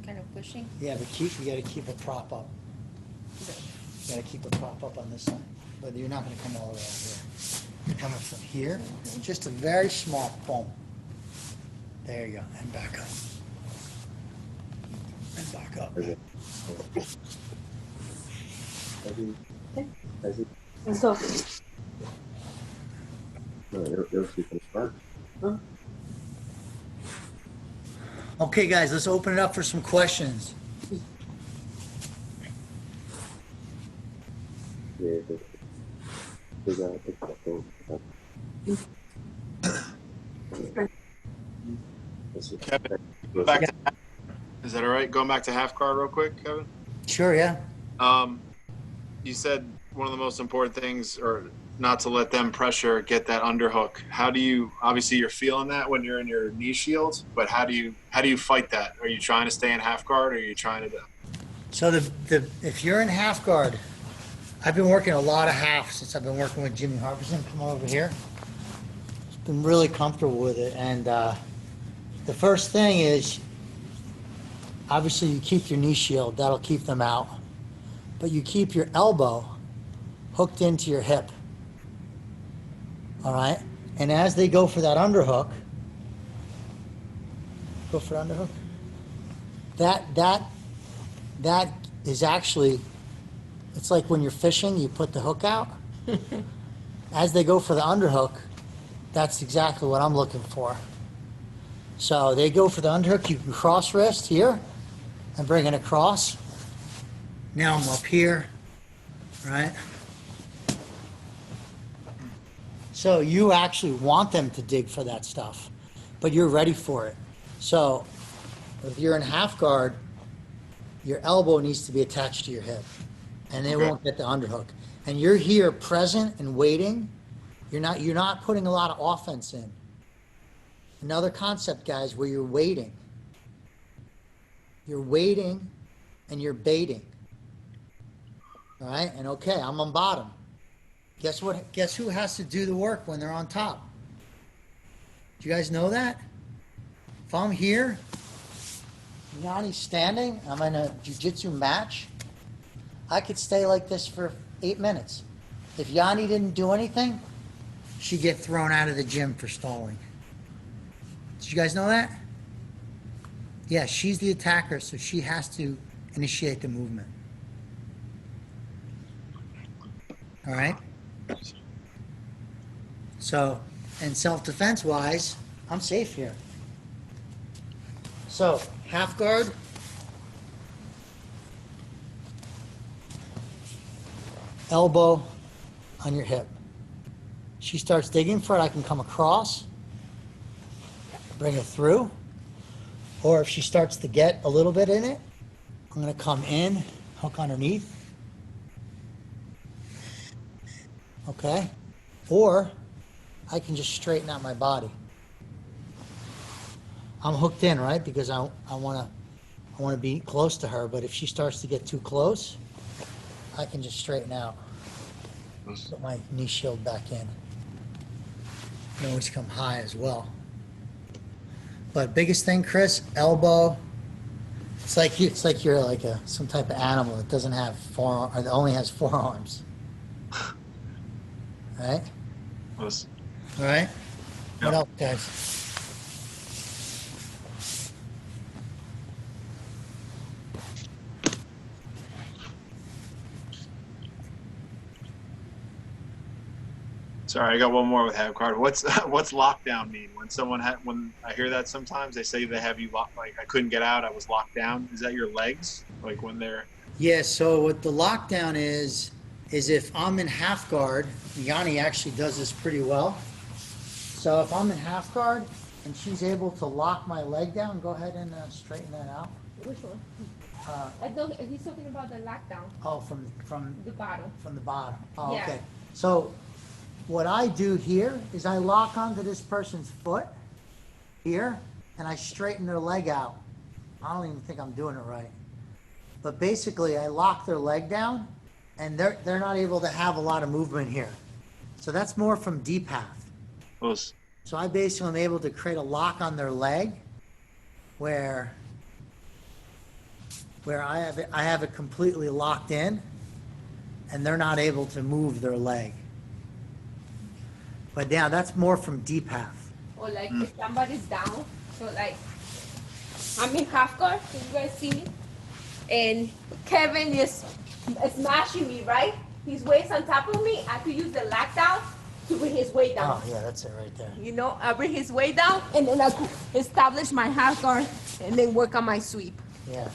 Kind of pushing. Yeah, but you got to keep a prop up. You got to keep a prop up on this side. But you're not going to come all the way out here. You're coming from here, just a very small boom. There you go, and back up. And back up. I see. Let's go. If you can start. Okay, guys, let's open it up for some questions. Yeah, they got it. Kevin, back to, is that all right? Going back to half guard real quick, Kevin. Sure, yeah. You said one of the most important things, or not to let them pressure, get that underhook. How do you? Obviously, you're feeling that when you're in your knee shields, but how do you fight that? Are you trying to stay in half guard, or are you trying to? So if you're in half guard, I've been working a lot of half since I've been working with Jimmy Harbison. Come on over here. Been really comfortable with it, and the first thing is obviously you keep your knee shield. That'll keep them out, but you keep your elbow hooked into your hip. All right, and as they go for that underhook, that is actually, it's like when you're fishing, you put the hook out. As they go for the underhook, that's exactly what I'm looking for. So they go for the underhook, you can cross wrist here and bring it across. Now I'm up here, right? So you actually want them to dig for that stuff, but you're ready for it. So if you're in half guard, your elbow needs to be attached to your hip, and they won't get the underhook. And you're here present and waiting. You're not putting a lot of offense in. Another concept, guys, where you're waiting. You're waiting and you're baiting. All right, and okay, I'm on bottom. Guess what? Guess who has to do the work when they're on top? Do you guys know that? If I'm here, Yanni's standing, I'm in a jiu-jitsu match, I could stay like this for 8 minutes. If Yanni didn't do anything, she'd get thrown out of the gym for stalling. Did you guys know that? Yeah, she's the attacker, so she has to initiate the movement. All right? So, and self-defense wise, I'm safe here. So, half guard. Elbow on your hip. She starts digging for it, I can come across, bring it through. Or if she starts to get a little bit in it, I'm going to come in, hook underneath. Okay? Or I can just straighten out my body. I'm hooked in, right? Because I want to be close to her, but if she starts to get too close, I can just straighten out. Put my knee shield back in. You can always come high as well. But biggest thing, Chris, elbow. It's like you're like some type of animal that doesn't have forearm, or that only has forearms. Right? All right. What else, guys? Sorry, I got one more with half guard. What's lockdown mean? When I hear that sometimes they say they have you locked, like I couldn't get out, I was locked down. Is that your legs? Like when they're? Yeah. So what the lockdown is if I'm in half guard, Yanni actually does this pretty well. So if I'm in half guard and she's able to lock my leg down, go ahead and straighten that out. Which one? I don't, he's talking about the lockdown, Oh, from the bottom. the bottom. Oh, Yeah. okay. So what I do here is I lock onto this person's foot here and I straighten their leg out. I don't even think I'm doing it right. But basically I lock their leg down and they're not able to have a lot of movement here. So that's more from D-path. So I basically am able to create a lock on their leg where I have it completely locked in and they're not able to move their leg. But now that's more from D-path. Or like if somebody's down, so like I'm in half guard, can you guys see me? And Kevin is smashing me, right? His weight's on top of me. I could use the lockdown to bring his weight down. Oh, yeah, that's it right there. You know, I bring his weight down, and then I could establish my half guard, and then work on my sweep. Yeah.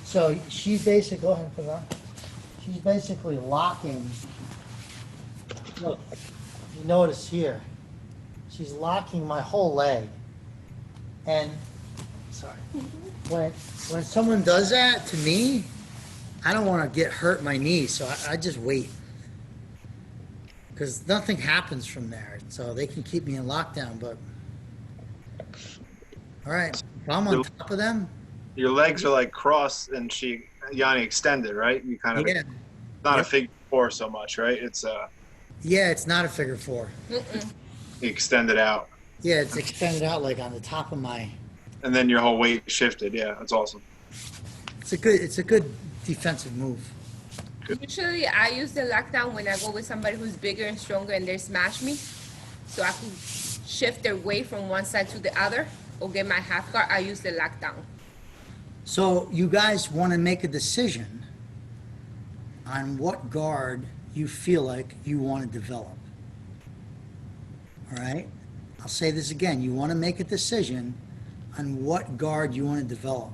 So she's basically, go ahead and put it on. She's basically locking. Look, you notice here, she's locking my whole leg. And, sorry, when someone does that to me, I don't want to get hurt my knee, so I just wait. Because nothing happens from there. So they can keep me in lockdown, but. All right, if I'm on top of them, Your legs are like crossed and Yanni extended, right? You kind of, yeah. not a Yep. figure four so much, right? It's Yeah, it's not a figure four. you extend it out. Yeah, it's extended out like on the top of my. And then your whole weight shifted. Yeah, that's awesome. It's a good defensive move. Usually, I use the lockdown when I go with somebody who's bigger and stronger, and they smash me, so I can shift their weight from one side to the other, or get my half guard. I use the lockdown. So you guys want to make a decision on what guard you feel like you want to develop. All right? I'll say this again. You want to make a decision on what guard you want to develop.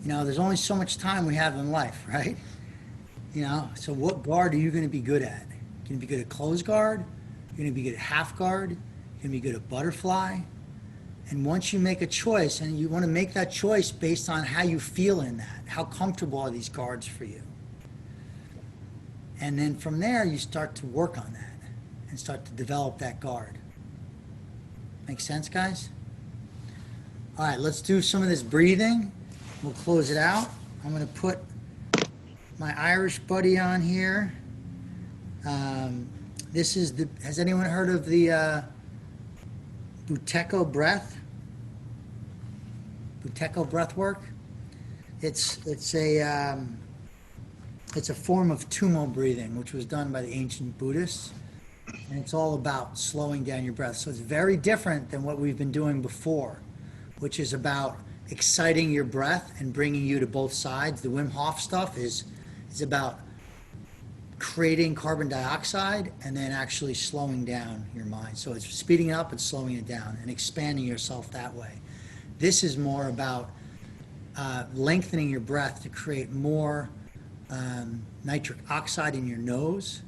You know, there's only so much time we have in life, right? You know, so what guard are you going to be good at? You're going to be good at closed guard? You're going to be good at half guard? You're going to be good at butterfly? And once you make a choice, and you want to make that choice based on how you feel in that, how comfortable are these guards for you? And then from there, you start to work on that and start to develop that guard. Make sense, guys? All right, let's do some of this breathing. We'll close it out. I'm going to put my Irish buddy on here. This is the, has anyone heard of the Buteyko breath? Buteyko breath work. It's a form of Tummo breathing, which was done by the ancient Buddhists, and it's all about slowing down your breath. So it's very different than what we've been doing before, which is about exciting your breath and bringing you to both sides. The Wim Hof stuff is about creating carbon dioxide and then actually slowing down your mind. So it's speeding up and slowing it down and expanding yourself that way. This is more about lengthening your breath to create more nitric oxide in your nose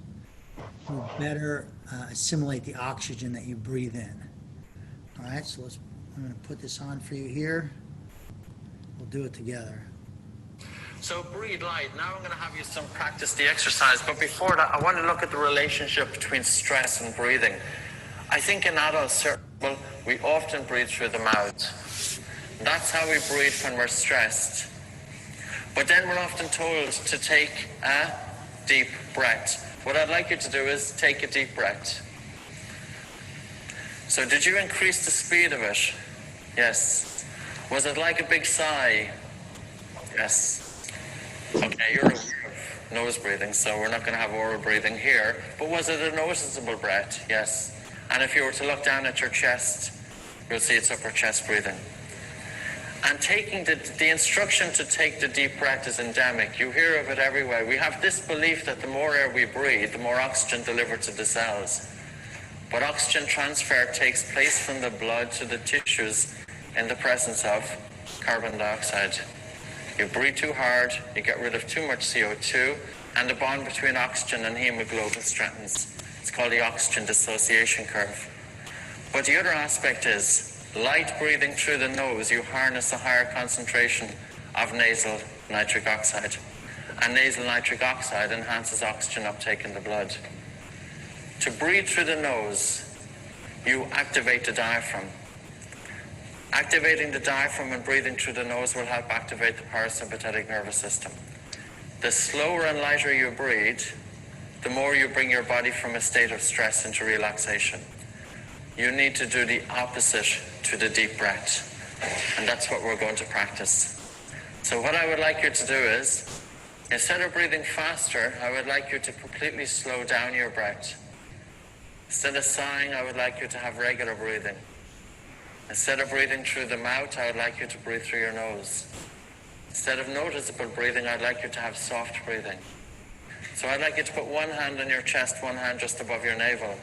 to better assimilate the oxygen that you breathe in. All right, so I'm going to put this on for you here. We'll do it together. So breathe light. Now I'm going to have you some practice the exercise, but before that I want to look at the relationship between stress and breathing. I think in adults, we often breathe through the mouth. That's how we breathe when we're stressed. But then we're often told to take a deep breath. What I'd like you to do is take a deep breath. So did you increase the speed of it? Yes. Was it like a big sigh? Yes. Okay, you're aware of nose breathing, so we're not going to have oral breathing here. But was it a noticeable breath? Yes. And if you were to look down at your chest, you'll see it's upper chest breathing. And taking the instruction to take the deep breath is endemic. You hear of it everywhere. We have this belief that the more air we breathe, the more oxygen delivered to the cells. But oxygen transfer takes place from the blood to the tissues in the presence of carbon dioxide. You breathe too hard, you get rid of too much CO2, and the bond between oxygen and hemoglobin strengthens. It's called the oxygen dissociation curve. But the other aspect is, light breathing through the nose, you harness a higher concentration of nasal nitric oxide. And nasal nitric oxide enhances oxygen uptake in the blood. To breathe through the nose, you activate the diaphragm. Activating the diaphragm and breathing through the nose will help activate the parasympathetic nervous system. The slower and lighter you breathe, the more you bring your body from a state of stress into relaxation. You need to do the opposite to the deep breath. And that's what we're going to practice. So what I would like you to do is, instead of breathing faster, I would like you to completely slow down your breath. Instead of sighing, I would like you to have regular breathing. Instead of breathing through the mouth, I would like you to breathe through your nose. Instead of noticeable breathing, I'd like you to have soft breathing. So I'd like you to put one hand on your chest, one hand just above your navel.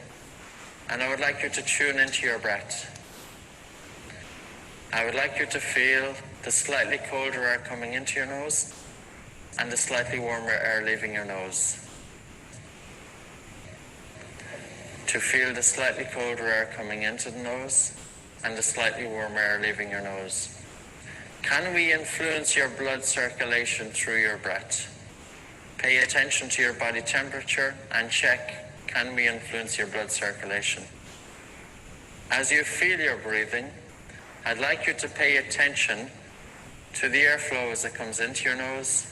And I would like you to tune into your breath. I would like you to feel the slightly colder air coming into your nose and the slightly warmer air leaving your nose. To feel the slightly colder air coming into the nose and the slightly warmer air leaving your nose. Can we influence your blood circulation through your breath? Pay attention to your body temperature and check, can we influence your blood circulation? As you feel your breathing, I'd like you to pay attention to the airflow as it comes into your nose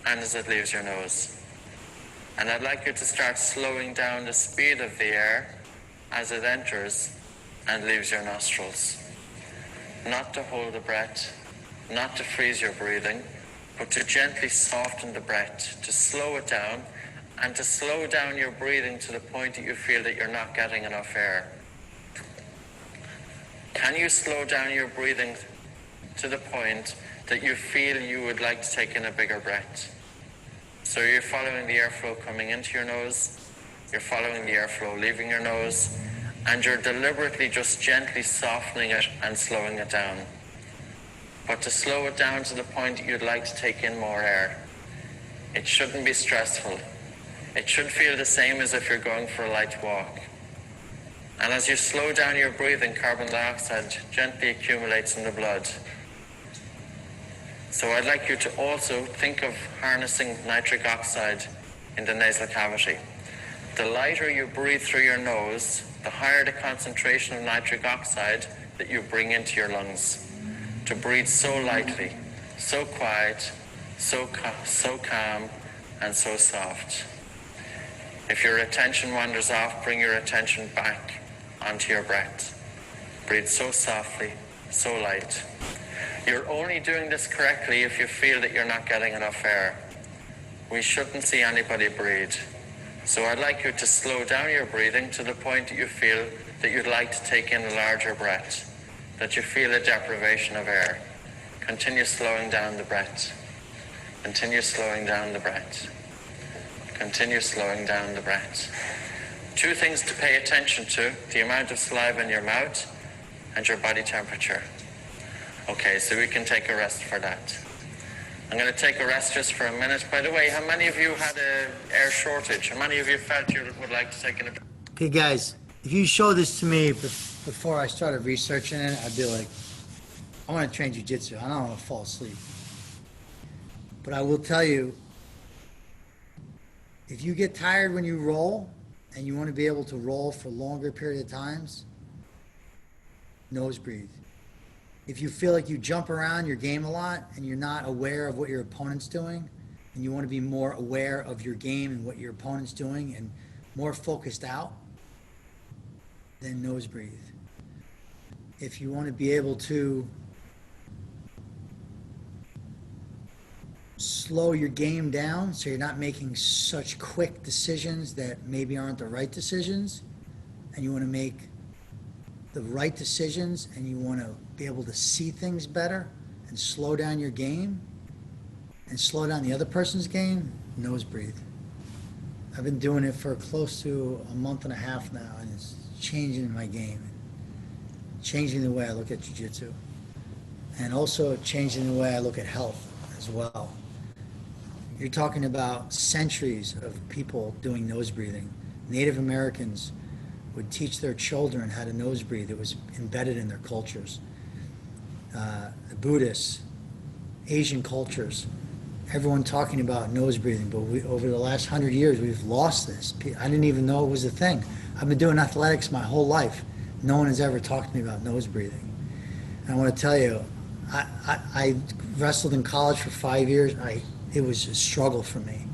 and as it leaves your nose. And I'd like you to start slowing down the speed of the air as it enters and leaves your nostrils. Not to hold the breath, not to freeze your breathing, but to gently soften the breath, to slow it down, and to slow down your breathing to the point that you feel that you're not getting enough air. Can you slow down your breathing to the point that you feel you would like to take in a bigger breath? So you're following the airflow coming into your nose, you're following the airflow leaving your nose, and you're deliberately just gently softening it and slowing it down. But to slow it down to the point that you'd like to take in more air. It shouldn't be stressful. It should feel the same as if you're going for a light walk. And as you slow down your breathing, carbon dioxide gently accumulates in the blood. So I'd like you to also think of harnessing nitric oxide in the nasal cavity. The lighter you breathe through your nose, the higher the concentration of nitric oxide that you bring into your lungs. To breathe so lightly, so quiet, so calm, and so soft. If your attention wanders off, bring your attention back onto your breath. Breathe so softly, so light. You're only doing this correctly if you feel that you're not getting enough air. We shouldn't see anybody breathe. So I'd like you to slow down your breathing to the point that you feel that you'd like to take in a larger breath, that you feel a deprivation of air. Continue slowing down the breath. Continue slowing down the breath. Continue slowing down the breath. Two things to pay attention to: the amount of saliva in your mouth and your body temperature. Okay, so we can take a rest for that. I'm going to take a rest just for a minute. By the way, how many of you had an air shortage? How many of you felt you would like to take a break? Okay, guys, if you showed this to me before I started researching it, I'd be like, I want to train jiu-jitsu. I don't want to fall asleep. But I will tell you, if you get tired when you roll and you want to be able to roll for longer period of times, nose breathe. If you feel like you jump around your game a lot and you're not aware of what your opponent's doing, and you want to be more aware of your game and what your opponent's doing and more focused out, then nose breathe. If you want to be able to slow your game down so you're not making such quick decisions that maybe aren't the right decisions, and you want to make the right decisions and you want to be able to see things better and slow down your game and slow down the other person's game, nose breathe. I've been doing it for close to a month and a half now, and it's changing my game, changing the way I look at jiu-jitsu, and also changing the way I look at health as well. You're talking about centuries of people doing nose breathing. Native Americans would teach their children how to nose breathe. It was embedded in their cultures. The Buddhists, Asian cultures, everyone talking about nose breathing, but over the last 100 years, we've lost this. I didn't even know it was a thing. I've been doing athletics my whole life. No one has ever talked to me about nose breathing. And I want to tell you, I wrestled in college for 5 years. It was a struggle for me.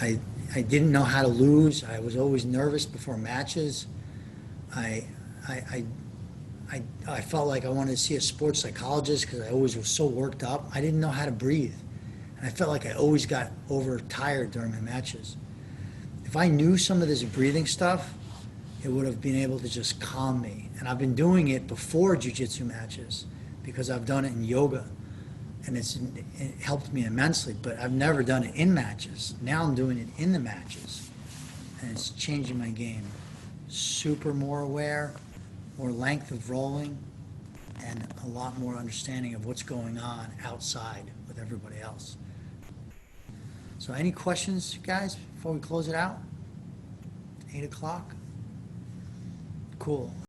I didn't know how to lose. I was always nervous before matches. I felt like I wanted to see a sports psychologist because I always was so worked up. I didn't know how to breathe. And I felt like I always got overtired during my matches. If I knew some of this breathing stuff, it would have been able to just calm me. And I've been doing it before jiu-jitsu matches because I've done it in yoga. And it helped me immensely, but I've never done it in matches. Now I'm doing it in the matches, and it's changing my game super more aware, more length of rolling, and a lot more understanding of what's going on outside with everybody else. So any questions, guys, before we close it out? 8 o'clock? Cool.